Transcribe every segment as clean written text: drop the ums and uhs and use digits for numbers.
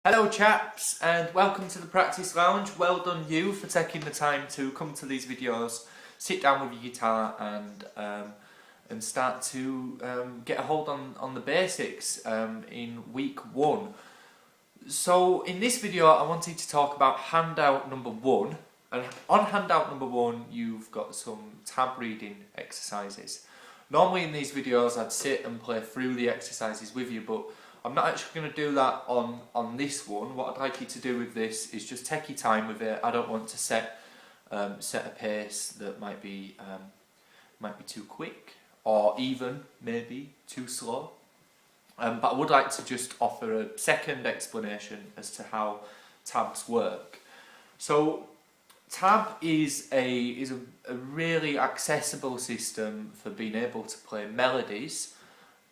Hello chaps, and welcome to the Practice Lounge. Well done you for taking the time to come to these videos, sit down with your guitar and start to get a hold on the basics in week 1. So in this video I wanted to talk about handout number 1, and on handout number 1 you've got some tab reading exercises. Normally in these videos I'd sit and play through the exercises with you, but I'm not actually going to do that on this one. What I'd like you to do with this is just take your time with it. I don't want to set a pace that might be too quick or even maybe too slow. But I would like to just offer a second explanation as to how tabs work. So tab is a really accessible system for being able to play melodies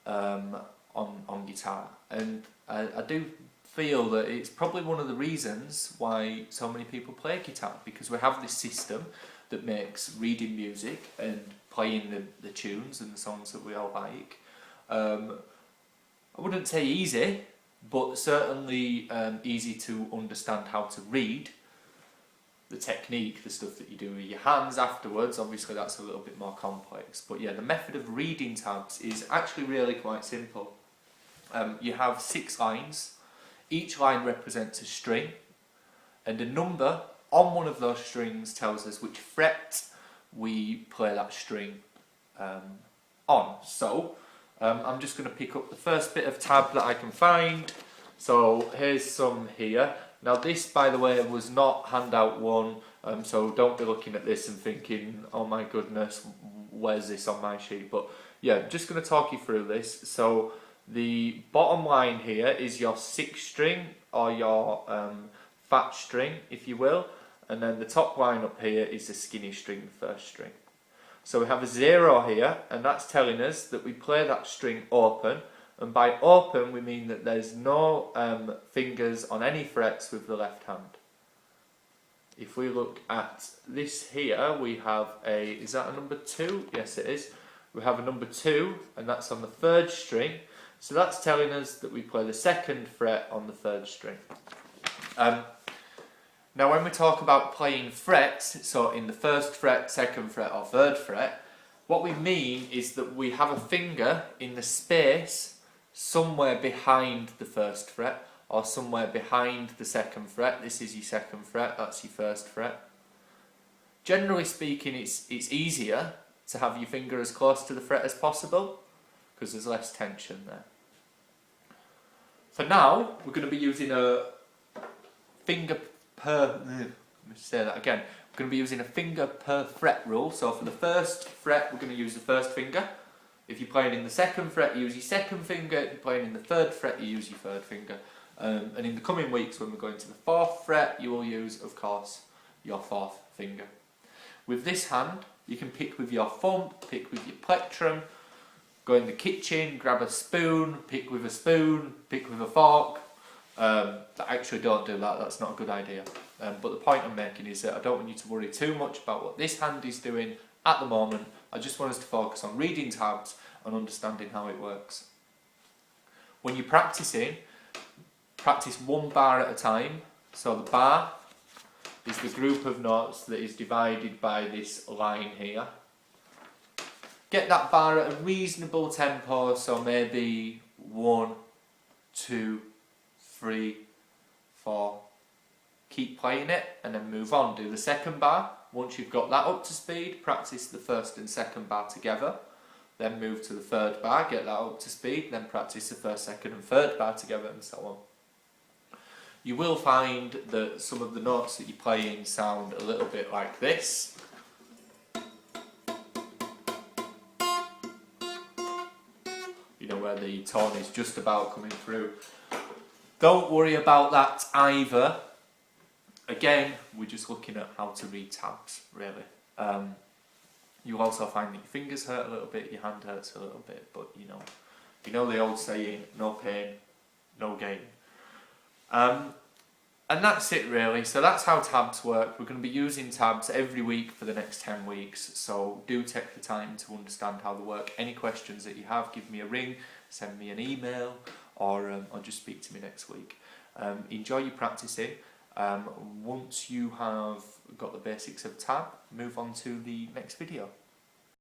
on guitar, and I do feel that it's probably one of the reasons why so many people play guitar, because we have this system that makes reading music and playing the tunes and the songs that we all like, I wouldn't say easy, but certainly easy to understand how to read. The technique, the stuff that you do with your hands afterwards, obviously that's a little bit more complex, but yeah, the method of reading tabs is actually really quite simple. You have 6 lines. Each line represents a string, and a number on one of those strings tells us which fret we play that string on. So I'm just going to pick up the first bit of tab that I can find. So here's some here. Now this, by the way, was not handout 1, so don't be looking at this and thinking, oh my goodness, where's this on my sheet? But yeah, I'm just going to talk you through this. So the bottom line here is your 6th string, or your fat string, if you will, and then the top line up here is the skinny string, the 1st string. So we have a 0 here, and that's telling us that we play that string open, and by open we mean that there's no fingers on any frets with the left hand. If we look at this here, we have is that a number 2? Yes it is. We have a number 2, and that's on the 3rd string. So that's telling us that we play the 2nd fret on the 3rd string. Now when we talk about playing frets, so in the 1st fret, 2nd fret or 3rd fret, what we mean is that we have a finger in the space somewhere behind the 1st fret or somewhere behind the 2nd fret. This is your 2nd fret, that's your 1st fret. Generally speaking, it's easier to have your finger as close to the fret as possible because there's less tension there. For now, we're going to be using a finger per, let me say that again, we're going to be using a finger per fret rule. So for the 1st fret, we're going to use the 1st finger. If you're playing in the 2nd fret, you use your 2nd finger. If you're playing in the 3rd fret, you use your 3rd finger. And in the coming weeks, when we're going to the 4th fret, you will use, of course, your 4th finger. With this hand, you can pick with your thumb, pick with your plectrum, go in the kitchen, grab a spoon, pick with a spoon, pick with a fork. Actually don't do that, that's not a good idea. But the point I'm making is that I don't want you to worry too much about what this hand is doing at the moment. I just want us to focus on reading tabs and understanding how it works. When you're practicing, practice 1 bar at a time. So the bar is the group of notes that is divided by this line here. Get that bar at a reasonable tempo, so maybe 1, 2, 3, 4. Keep playing it and then move on. Do the 2nd bar. Once you've got that up to speed, practice the 1st and 2nd bar together. Then move to the 3rd bar, get that up to speed, then practice the 1st, 2nd and 3rd bar together, and so on. You will find that some of the notes that you're playing sound a little bit like this. You know, where the tone is just about coming through. Don't worry about that either. Again, we're just looking at how to read tabs, really. You'll also find that your fingers hurt a little bit, your hand hurts a little bit, but you know the old saying, no pain, no gain. And that's it really, so that's how tabs work. We're going to be using tabs every week for the next 10 weeks, so do take the time to understand how they work. Any questions that you have, give me a ring, send me an email, or just speak to me next week. Enjoy your practicing. Once you have got the basics of tab, move on to the next video.